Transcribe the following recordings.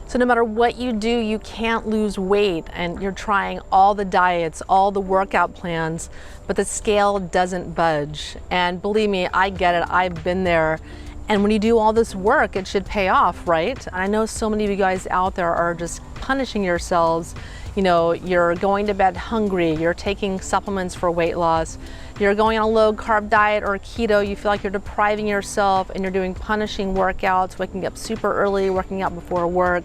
So no matter what you do, you can't lose weight, and you're trying all the diets, all the workout plans, but the scale doesn't budge. And believe me, I get it, I've been there. And when you do all this work, it should pay off, right? I know so many of you guys out there are just punishing yourselves. You know, you're going to bed hungry, you're taking supplements for weight loss, you're going on a low carb diet or keto, you feel like you're depriving yourself, and you're doing punishing workouts, waking up super early, working out before work,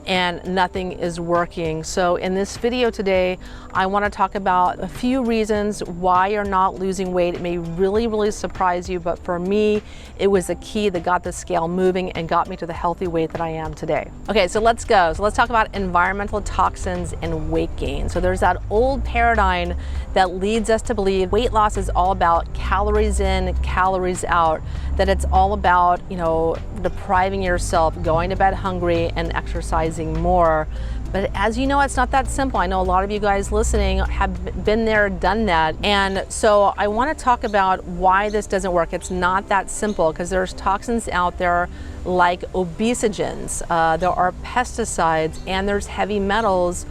and nothing is working. So in this video today, I want to talk about a few reasons why you're not losing weight. It may really surprise you, but for me, it was the key that got the scale moving and got me to the healthy weight that I am today. Okay, so let's go. So let's talk about environmental toxins and weight gain. So there's that old paradigm that leads us to believe weight loss is all about calories in, calories out, that it's all about, you know, depriving yourself, going to bed hungry, and exercising more. But as you know, it's not that simple. I know a lot of you guys listening have been there, done that. And so I want to talk about why this doesn't work. It's not that simple, because there's toxins out there like obesogens, there are pesticides, and there's heavy metals,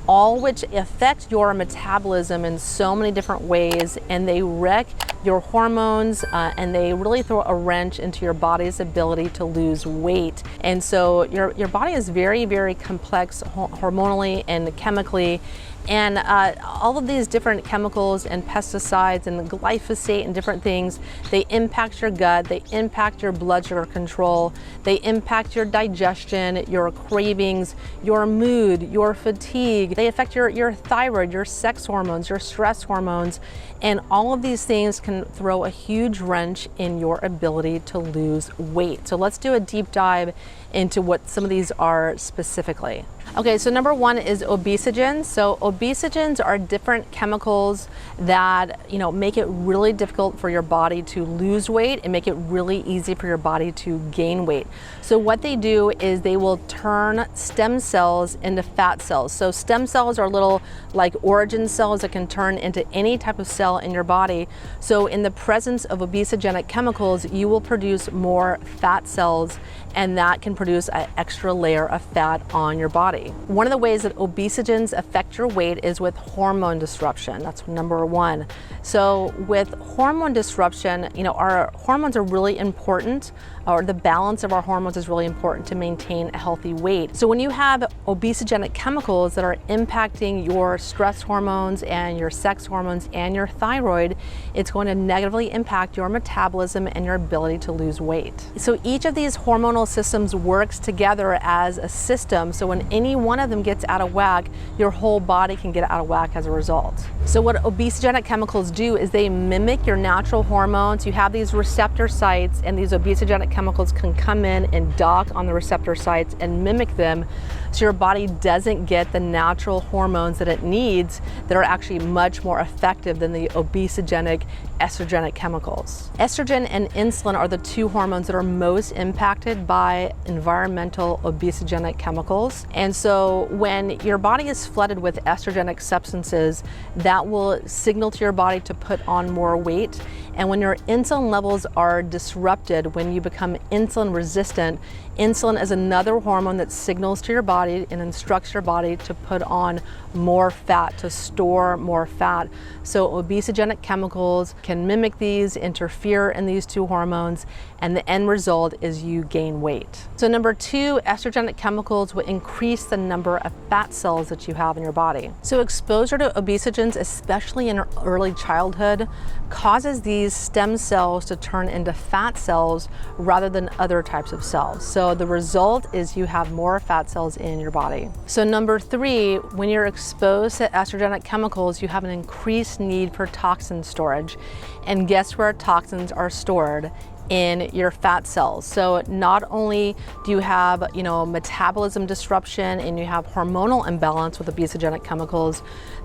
all which affect your metabolism in so many different ways, and they wreck your hormones, and they really throw a wrench into your body's ability to lose weight. And so your body is very complex hormonally and chemically, and all of these different chemicals and pesticides and glyphosate and different things, they impact your gut, they impact your blood sugar control, they impact your digestion, your cravings, your mood, your fatigue. They affect your thyroid, your sex hormones, your stress hormones, and all of these things can throw a huge wrench in your ability to lose weight. So let's do a deep dive into what some of these are specifically. Okay, so number one is obesogens. So obesogens are different chemicals that, you know, make it really difficult for your body to lose weight and make it really easy for your body to gain weight. So what they do is they will turn stem cells into fat cells. So stem cells are little like origin cells that can turn into any type of cell in your body. So in the presence of obesogenic chemicals, you will produce more fat cells, and that can produce an extra layer of fat on your body. One of the ways that obesogens affect your weight is with hormone disruption. That's number one. So with hormone disruption, you know, our hormones are really important, or the balance of our hormones is really important to maintain a healthy weight. So when you have obesogenic chemicals that are impacting your stress hormones and your sex hormones and your thyroid, it's going to negatively impact your metabolism and your ability to lose weight. So each of these hormonal systems works together as a system. So when any one of them gets out of whack, your whole body can get out of whack as a result. So what obesogenic chemicals do is they mimic your natural hormones. You have these receptor sites, and these obesogenic chemicals can come in and dock on the receptor sites and mimic them, so your body doesn't get the natural hormones that it needs that are actually much more effective than the obesogenic estrogenic chemicals. Estrogen and insulin are the two hormones that are most impacted by environmental obesogenic chemicals. And so when your body is flooded with estrogenic substances, that will signal to your body to put on more weight. And when your insulin levels are disrupted, when you become insulin resistant, insulin is another hormone that signals to your body and instructs your body to put on more fat, to store more fat. So obesogenic chemicals can mimic these, interfere in these two hormones, and the end result is you gain weight. So number two, estrogenic chemicals will increase the number of fat cells that you have in your body. So exposure to obesogens, especially in early childhood, causes these stem cells to turn into fat cells rather than other types of cells. So the result is you have more fat cells in your body. So number three, when you're exposed to estrogenic chemicals, you have an increased need for toxin storage. And guess where toxins are stored? In your fat cells. So not only do you have, you know, metabolism disruption and you have hormonal imbalance with obesogenic chemicals,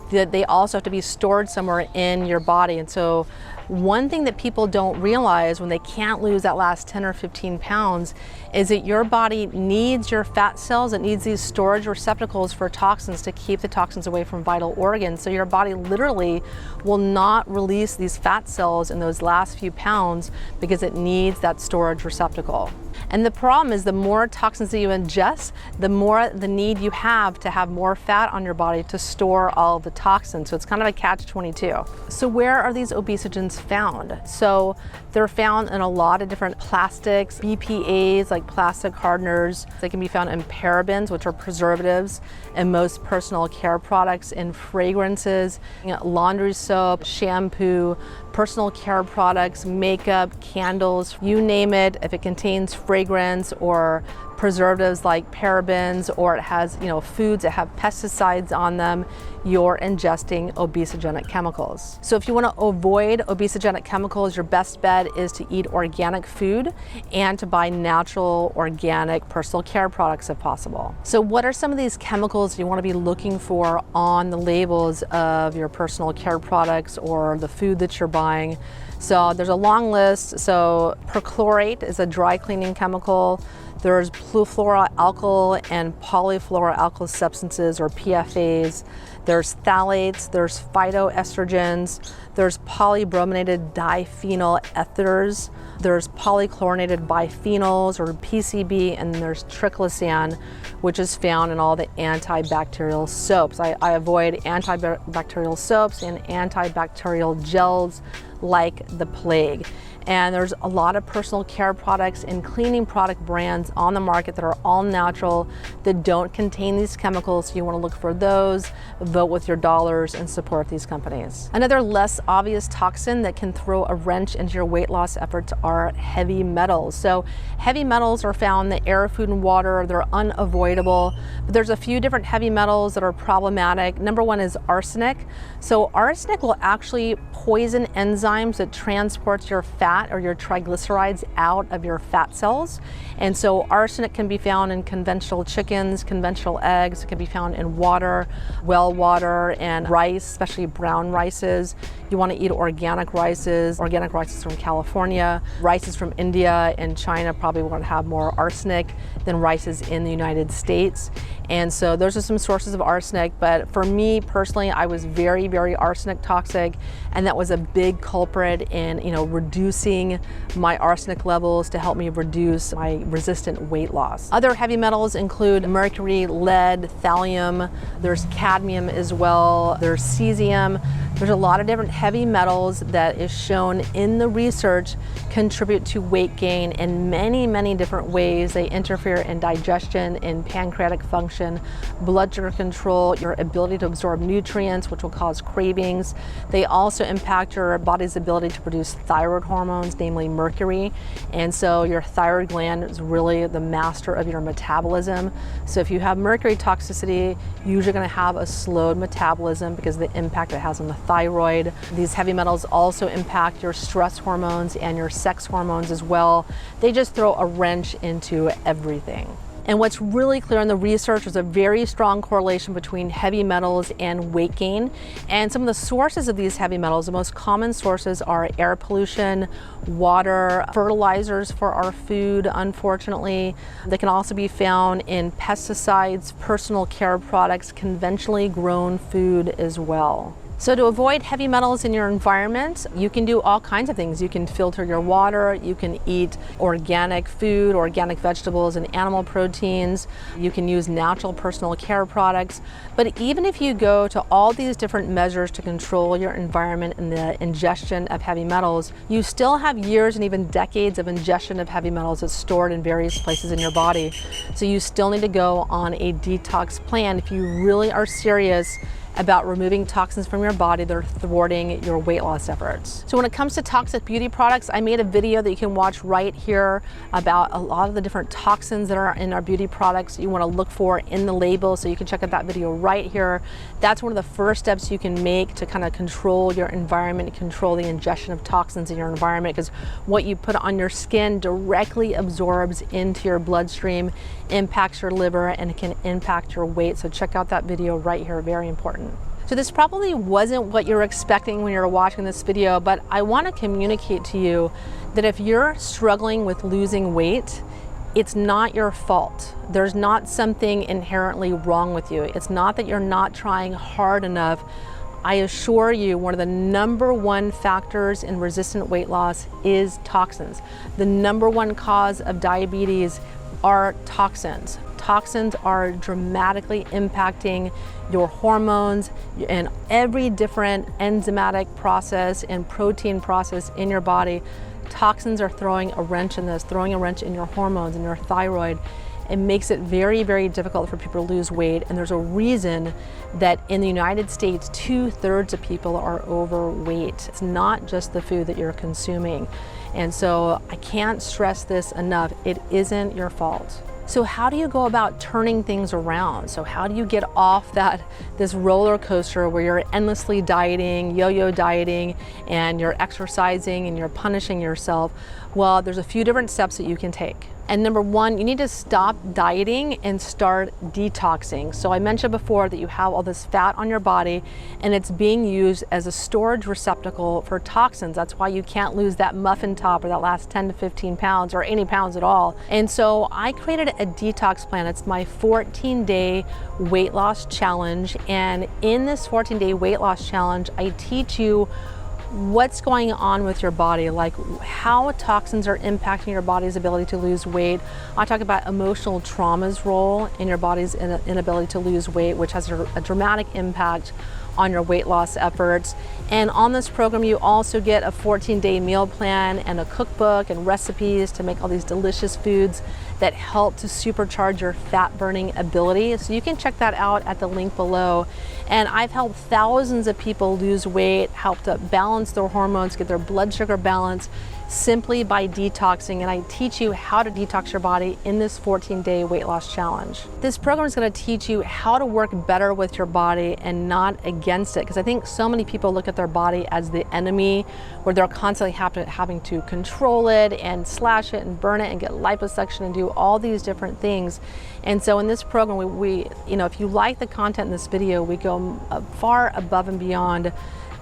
that they also have to be stored somewhere in your body. And so one thing that people don't realize when they can't lose that last 10 or 15 pounds is that your body needs your fat cells. It needs these storage receptacles for toxins to keep the toxins away from vital organs. So your body literally will not release these fat cells in those last few pounds because it needs that storage receptacle. And the problem is the more toxins that you ingest, the more the need you have to have more fat on your body to store all of the toxins. So it's kind of a catch-22. So where are these obesogens found? So they're found in a lot of different plastics, BPAs like plastic hardeners. They can be found in parabens, which are preservatives, in most personal care products, in fragrances, laundry soap, shampoo, personal care products, makeup, candles, you name it. If it contains fragrance or preservatives like parabens, or it has, foods that have pesticides on them, you're ingesting obesogenic chemicals. So if you want to avoid obesogenic chemicals, your best bet is to eat organic food and to buy natural, organic personal care products if possible. So what are some of these chemicals you want to be looking for on the labels of your personal care products or the food that you're buying? So there's a long list. So perchlorate is a dry cleaning chemical. There's perfluoroalkyl and polyfluoroalkyl substances, or PFAS. There's phthalates, there's phytoestrogens, there's polybrominated diphenyl ethers, there's polychlorinated biphenyls, or PCB, and there's triclosan, which is found in all the antibacterial soaps. I avoid antibacterial soaps and antibacterial gels like the plague. And there's a lot of personal care products and cleaning product brands on the market that are all natural, that don't contain these chemicals. So you want to look for those, vote with your dollars, and support these companies. Another less obvious toxin that can throw a wrench into your weight loss efforts are heavy metals. So heavy metals are found in the air, food, and water. They're unavoidable, but there's a few different heavy metals that are problematic. Number one is arsenic. So arsenic will actually poison enzymes that transport your fat or your triglycerides out of your fat cells. And so arsenic can be found in conventional chickens, conventional eggs. It can be found in water, well water, and rice, especially brown rices. You want to eat organic rices from California. Rices from India and China probably won't have more arsenic than rices in the United States. And so those are some sources of arsenic. But for me personally, I was very, very arsenic toxic, and that was a big culprit in reducing my arsenic levels to help me reduce my resistant weight loss. Other heavy metals include mercury, lead, thallium. There's cadmium as well. There's cesium. There's a lot of different heavy metals that is shown in the research contribute to weight gain in many, many different ways. They interfere in digestion, in pancreatic function, blood sugar control, your ability to absorb nutrients, which will cause cravings. They also impact your body's ability to produce thyroid hormones, namely mercury. And so your thyroid gland is really the master of your metabolism. So if you have mercury toxicity, you're usually going to have a slowed metabolism because of the impact it has on the thyroid. These heavy metals also impact your stress hormones and your sex hormones as well. They just throw a wrench into everything. And what's really clear in the research is a very strong correlation between heavy metals and weight gain. And some of the sources of these heavy metals, the most common sources are air pollution, water, fertilizers for our food, unfortunately. They can also be found in pesticides, personal care products, conventionally grown food as well. So to avoid heavy metals in your environment, you can do all kinds of things. You can filter your water, you can eat organic food, organic vegetables, and animal proteins. You can use natural personal care products. But even if you go to all these different measures to control your environment and the ingestion of heavy metals, you still have years and even decades of ingestion of heavy metals that's stored in various places in your body. So you still need to go on a detox plan if you really are serious about removing toxins from your body that are thwarting your weight loss efforts. So when it comes to toxic beauty products, I made a video that you can watch right here about a lot of the different toxins that are in our beauty products that you want to look for in the label. So you can check out that video right here. That's one of the first steps you can make to kind of control your environment, control the ingestion of toxins in your environment, because what you put on your skin directly absorbs into your bloodstream, impacts your liver, and it can impact your weight. So check out that video right here, very important. So this probably wasn't what you're expecting when you're watching this video, but I want to communicate to you that if you're struggling with losing weight, it's not your fault. There's not something inherently wrong with you. It's not that you're not trying hard enough. I assure you, one of the #1 factors in resistant weight loss is toxins. The #1 cause of diabetes are toxins. Toxins are dramatically impacting your hormones and every different enzymatic process and protein process in your body. Toxins are throwing a wrench in this, throwing a wrench in your hormones and your thyroid. It makes it very, very difficult for people to lose weight. And there's a reason that in the United States, 2/3 of people are overweight. It's not just the food that you're consuming. And so I can't stress this enough. It isn't your fault. So how do you go about turning things around? So how do you get off this roller coaster where you're endlessly dieting, yo-yo dieting, and you're exercising and you're punishing yourself? Well, there's a few different steps that you can take. And #1, you need to stop dieting and start detoxing. So I mentioned before that you have all this fat on your body and it's being used as a storage receptacle for toxins. That's why you can't lose that muffin top or that last 10 to 15 pounds or any pounds at all. And so I created a detox plan. It's my 14-day weight loss challenge. And in this 14-day weight loss challenge, I teach you what's going on with your body, like how toxins are impacting your body's ability to lose weight. I talk about emotional trauma's role in your body's inability to lose weight, which has a dramatic impact on your weight loss efforts. And on this program, you also get a 14-day meal plan and a cookbook and recipes to make all these delicious foods that help to supercharge your fat burning ability. So you can check that out at the link below. And I've helped thousands of people lose weight, helped to balance their hormones, get their blood sugar balanced simply by detoxing. And I teach you how to detox your body in this 14-day weight loss challenge. This program is going to teach you how to work better with your body and not against it. Because I think so many people look at their body as the enemy, where they're constantly having to control it and slash it and burn it and get liposuction and do all these different things. And so in this program, we if you like the content in this video, we go far above and beyond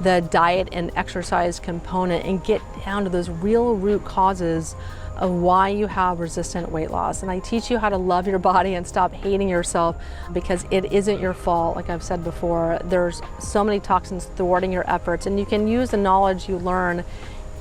the diet and exercise component and get down to those real root causes of why you have resistant weight loss. And I teach you how to love your body and stop hating yourself, because it isn't your fault. Like I've said before, there's so many toxins thwarting your efforts, and you can use the knowledge you learn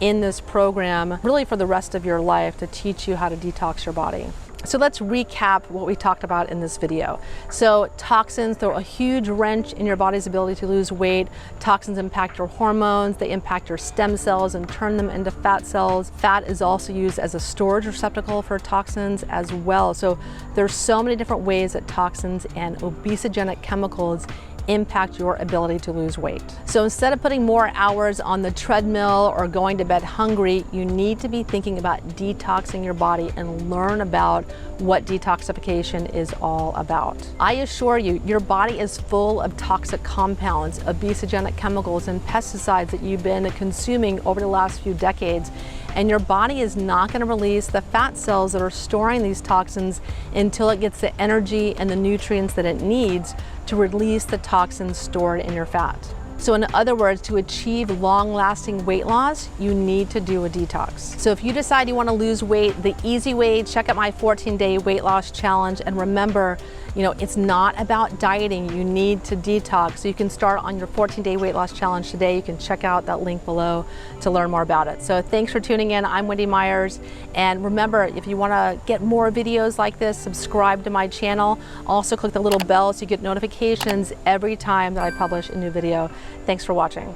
in this program really for the rest of your life to teach you how to detox your body. So let's recap what we talked about in this video. So toxins throw a huge wrench in your body's ability to lose weight. Toxins impact your hormones, they impact your stem cells and turn them into fat cells. Fat is also used as a storage receptacle for toxins as well. So there's so many different ways that toxins and obesogenic chemicals impact your ability to lose weight. So instead of putting more hours on the treadmill or going to bed hungry, you need to be thinking about detoxing your body and learn about what detoxification is all about. I assure you, your body is full of toxic compounds, obesogenic chemicals, and pesticides that you've been consuming over the last few decades. And your body is not going to release the fat cells that are storing these toxins until it gets the energy and the nutrients that it needs to release the toxins stored in your fat. So in other words, to achieve long-lasting weight loss, you need to do a detox. So if you decide you want to lose weight the easy way, check out my 14-day weight loss challenge. And remember, it's not about dieting. You need to detox. So you can start on your 14-day weight loss challenge today. You can check out that link below to learn more about it. So thanks for tuning in. I'm Wendy Myers. And remember, if you want to get more videos like this, subscribe to my channel. Also click the little bell so you get notifications every time that I publish a new video. Thanks for watching.